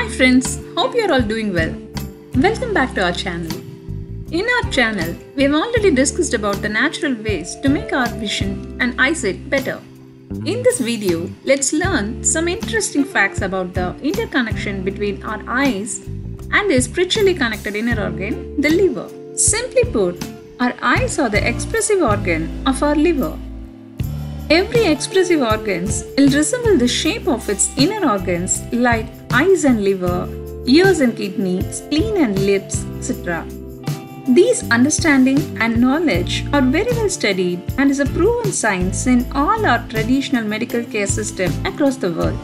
friends, hope you are all doing well. Welcome back to our channel. In our channel, we have already discussed about the natural ways to make our vision and eyesight better. In this video, let's learn some interesting facts about the interconnection between our eyes and the spiritually connected inner organ, the liver. Simply put, our eyes are the expressive organ of our liver. Every expressive organ will resemble the shape of its inner organs like eyes and liver, ears and kidney, spleen and lips, etc. These understanding and knowledge are very well studied and is a proven science in all our traditional medical care system across the world.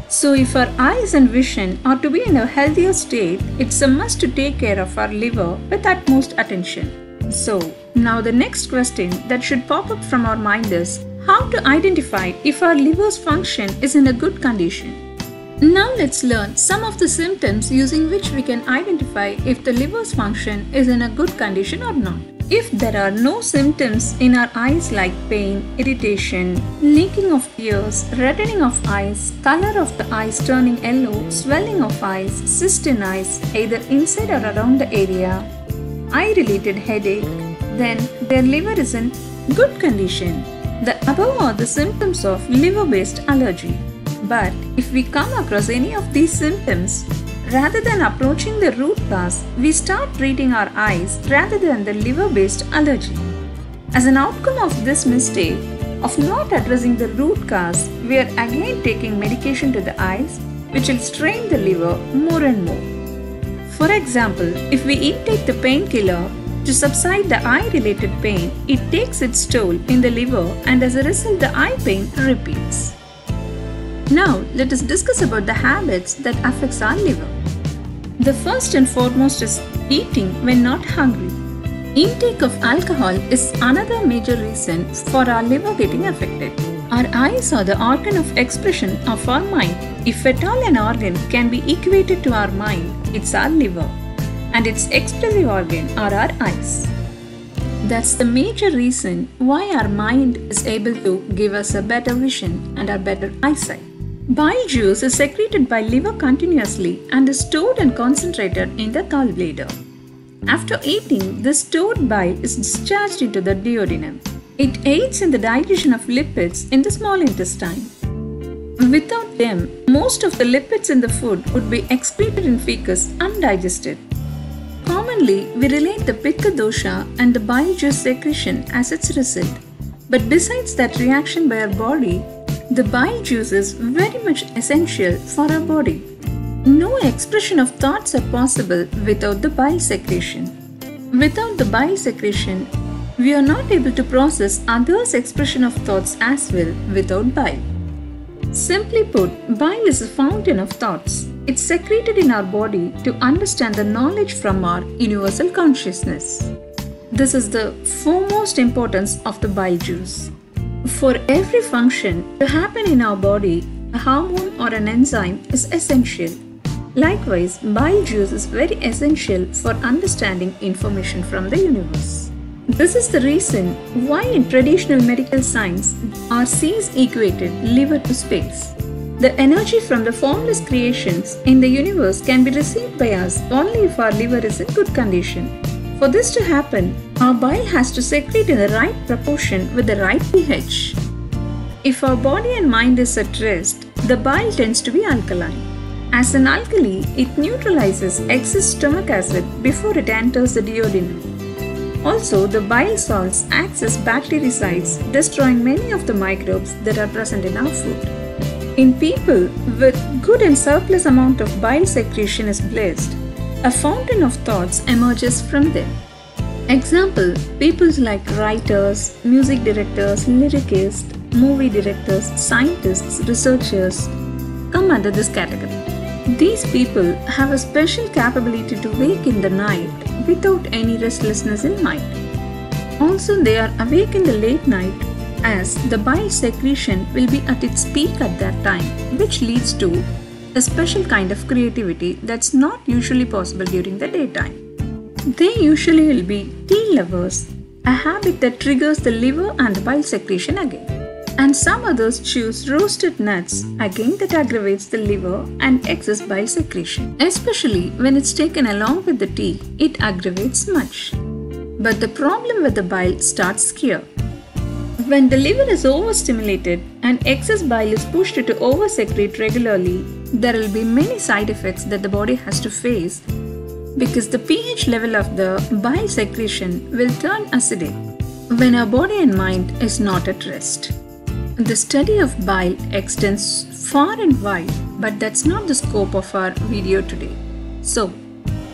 So if our eyes and vision are to be in a healthier state, it's a must to take care of our liver with utmost attention. So now the next question that should pop up from our mind is, how to identify if our liver's function is in a good condition? Now let's learn some of the symptoms using which we can identify if the liver's function is in a good condition or not. If there are no symptoms in our eyes like pain, irritation, leaking of tears, reddening of eyes, color of the eyes turning yellow, swelling of eyes, cyst in eyes, either inside or around the area, eye-related headache, then their liver is in good condition. The above are the symptoms of liver-based allergy. But if we come across any of these symptoms, rather than approaching the root cause, we start treating our eyes rather than the liver-based allergy. As an outcome of this mistake of not addressing the root cause, we are again taking medication to the eyes, which will strain the liver more and more. For example, if we intake the painkiller to subside the eye-related pain, it takes its toll in the liver and as a result the eye pain repeats. Now let us discuss about the habits that affects our liver. The first and foremost is eating when not hungry. Intake of alcohol is another major reason for our liver getting affected. Our eyes are the organ of expression of our mind. If at all an organ can be equated to our mind, it's our liver. And its expressive organ are our eyes. That's the major reason why our mind is able to give us a better vision and a better eyesight. Bile juice is secreted by liver continuously and is stored and concentrated in the gallbladder. After eating, the stored bile is discharged into the duodenum. It aids in the digestion of lipids in the small intestine. Without them, most of the lipids in the food would be excreted in fecus undigested. Commonly, we relate the pitta dosha and the bile juice secretion as its result. But besides that reaction by our body, the bile juice is very much essential for our body. No expression of thoughts are possible without the bile secretion. Without the bile secretion, we are not able to process others' expression of thoughts as well without bile. Simply put, bile is a fountain of thoughts. It's secreted in our body to understand the knowledge from our universal consciousness. This is the foremost importance of the bile juice. For every function to happen in our body, a hormone or an enzyme is essential. Likewise, bile juice is very essential for understanding information from the universe. This is the reason why in traditional medical science, our sees equated liver to space. The energy from the formless creations in the universe can be received by us only if our liver is in good condition. For this to happen, our bile has to secrete in the right proportion with the right pH. If our body and mind is at rest, the bile tends to be alkaline. As an alkali, it neutralizes excess stomach acid before it enters the duodenum. Also, the bile salts act as bactericides, destroying many of the microbes that are present in our food. In people with good and surplus amount of bile secretion is blessed, a fountain of thoughts emerges from them. Example, people like writers, music directors, lyricists, movie directors, scientists, researchers come under this category. These people have a special capability to wake in the night without any restlessness in mind. Also, they are awake in the late night as the bile secretion will be at its peak at that time, which leads to a special kind of creativity that's not usually possible during the daytime. They usually will be tea lovers, a habit that triggers the liver and the bile secretion again. and some others choose roasted nuts, again that aggravates the liver and excess bile secretion. Especially when it's taken along with the tea, it aggravates much. But the problem with the bile starts here. When the liver is overstimulated and excess bile is pushed to oversecrete regularly, there will be many side effects that the body has to face because the pH level of the bile secretion will turn acidic when our body and mind is not at rest. The study of bile extends far and wide, but that's not the scope of our video today. So,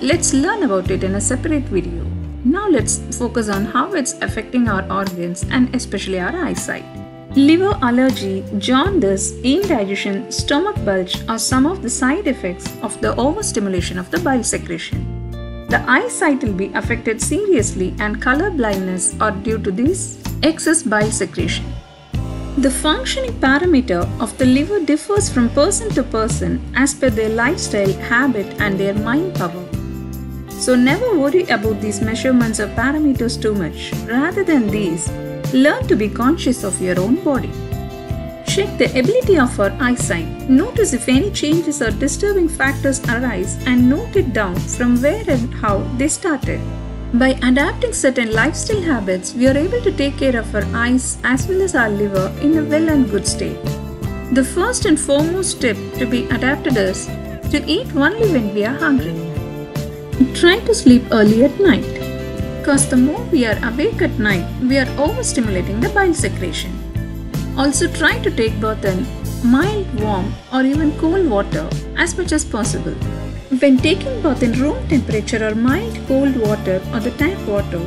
let's learn about it in a separate video. Now let's focus on how it's affecting our organs and especially our eyesight. Liver allergy, jaundice, indigestion, stomach bulge are some of the side effects of the overstimulation of the bile secretion. The eyesight will be affected seriously and color blindness are due to this excess bile secretion. The functioning parameter of the liver differs from person to person as per their lifestyle, habit and their mind power. So never worry about these measurements or parameters too much. Rather than these, learn to be conscious of your own body. Check the ability of our eyesight. Notice if any changes or disturbing factors arise and note it down from where and how they started. By adapting certain lifestyle habits, we are able to take care of our eyes as well as our liver in a well and good state. The first and foremost step to be adapted is to eat only when we are hungry. Try to sleep early at night, because the more we are awake at night, we are overstimulating the bile secretion. Also try to take bath in mild, warm or even cold water as much as possible. When taking bath in room temperature or mild cold water or the tap water,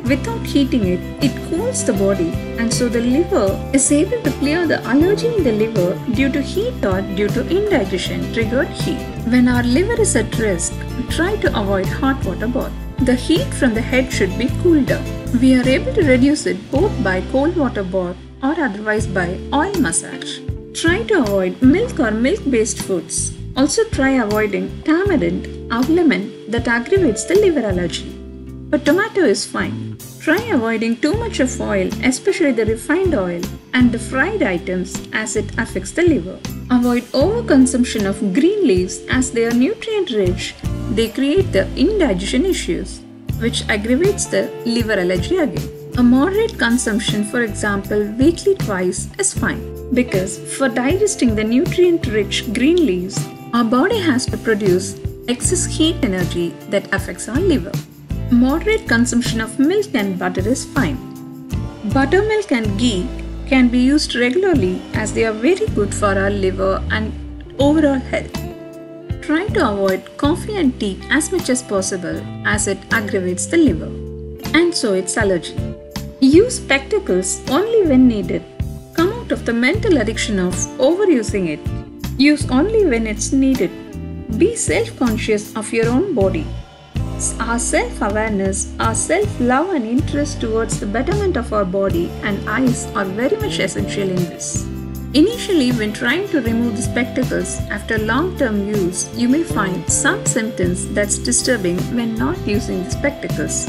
without heating it, it cools the body and so the liver is able to clear the allergy in the liver due to heat or due to indigestion triggered heat. When our liver is at risk, try to avoid hot water bath. The heat from the head should be cooled down. We are able to reduce it both by cold water bath or otherwise by oil massage. Try to avoid milk or milk-based foods. Also try avoiding tamarind or lemon that aggravates the liver allergy. But tomato is fine. Try avoiding too much of oil, especially the refined oil and the fried items as it affects the liver. Avoid overconsumption of green leaves as they are nutrient rich. They create the indigestion issues, which aggravates the liver allergy again. A moderate consumption, for example, weekly twice is fine because for digesting the nutrient-rich green leaves, our body has to produce excess heat energy that affects our liver. Moderate consumption of milk and butter is fine. Buttermilk and ghee can be used regularly as they are very good for our liver and overall health. Try to avoid coffee and tea as much as possible as it aggravates the liver and so its allergy. Use spectacles only when needed. Come out of the mental addiction of overusing it. Use only when it's needed. Be self-conscious of your own body. Our self-awareness, our self-love and interest towards the betterment of our body and eyes are very much essential in this. Initially, when trying to remove the spectacles after long-term use, you may find some symptoms that's disturbing when not using the spectacles,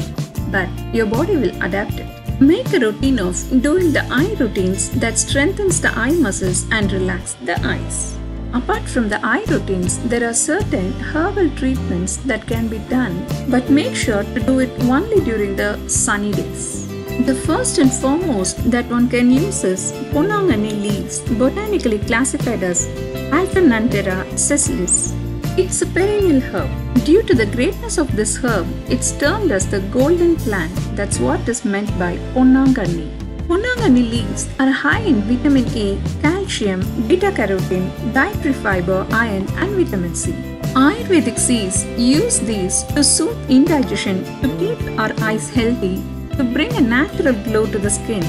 but your body will adapt it. Make a routine of doing the eye routines that strengthens the eye muscles and relax the eyes. Apart from the eye routines, there are certain herbal treatments that can be done, but make sure to do it only during the sunny days. The first and foremost that one can use is Ponangani leaves, botanically classified as Alternantera sessilis. It's a perennial herb. Due to the greatness of this herb, it's termed as the golden plant. That's what is meant by Ponangani. Ponangani leaves are high in vitamin A, calcium, beta-carotene, dietary fiber, iron and vitamin C. Ayurvedic seeds use these to soothe indigestion, to keep our eyes healthy, to bring a natural glow to the skin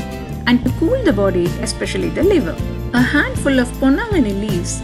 and to cool the body, especially the liver. A handful of Ponangani leaves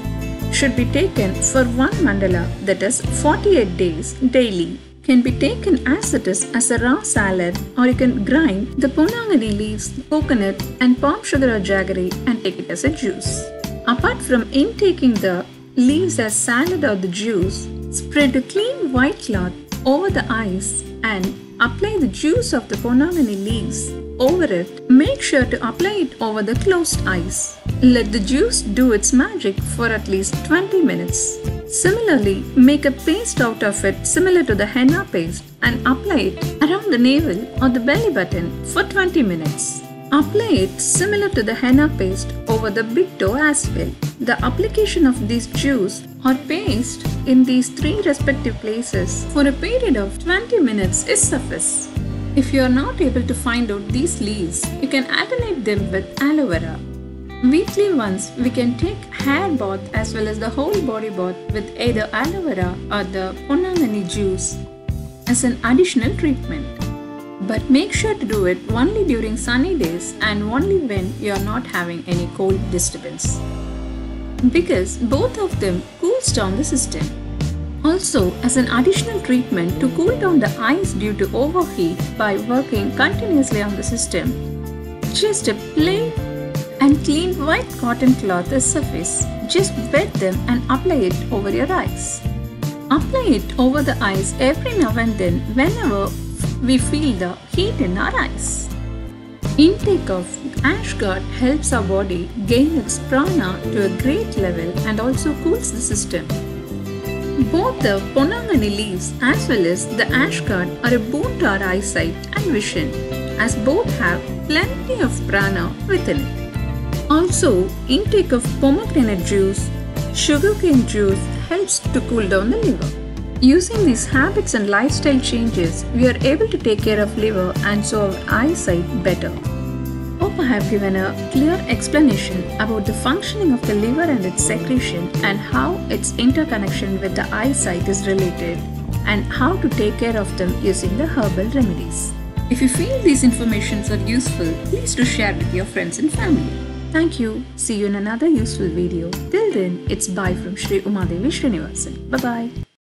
should be taken for one mandala, that is 48 days daily. Can be taken as it is as a raw salad, or you can grind the Ponangani leaves, coconut and palm sugar or jaggery and take it as a juice. Apart from intaking the leaves as salad or the juice, spread a clean white cloth over the eyes and apply the juice of the Ponangani leaves over it, make sure to apply it over the closed eyes. Let the juice do its magic for at least 20 minutes. Similarly, make a paste out of it similar to the henna paste and apply it around the navel or the belly button for 20 minutes. Apply it similar to the henna paste over the big toe as well. The application of this juice or paste in these 3 respective places for a period of 20 minutes is sufficient. If you are not able to find out these leaves, you can alternate them with aloe vera. Weekly once, we can take hair bath as well as the whole body bath with either aloe vera or the ponangani juice as an additional treatment. But make sure to do it only during sunny days and only when you are not having any cold disturbance, because both of them cools down the system. Also, as an additional treatment to cool down the eyes due to overheat by working continuously on the system, just a plain and clean white cotton cloth is sufficient. Just wet them and apply it over your eyes. Apply it over the eyes every now and then whenever we feel the heat in our eyes. Intake of ashgard helps our body gain its prana to a great level and also cools the system. Both the ponangani leaves as well as the ashgard are a boon to our eyesight and vision, as both have plenty of prana within it. Also, intake of pomegranate juice, sugarcane juice helps to cool down the liver. Using these habits and lifestyle changes, we are able to take care of liver and so our eyesight better. Hope I have given a clear explanation about the functioning of the liver and its secretion and how its interconnection with the eyesight is related and how to take care of them using the herbal remedies. If you feel these informations are useful, please do share with your friends and family. Thank you. See you in another useful video. Till then, it's bye from Shri Umadevi Srinivasan. Bye-bye.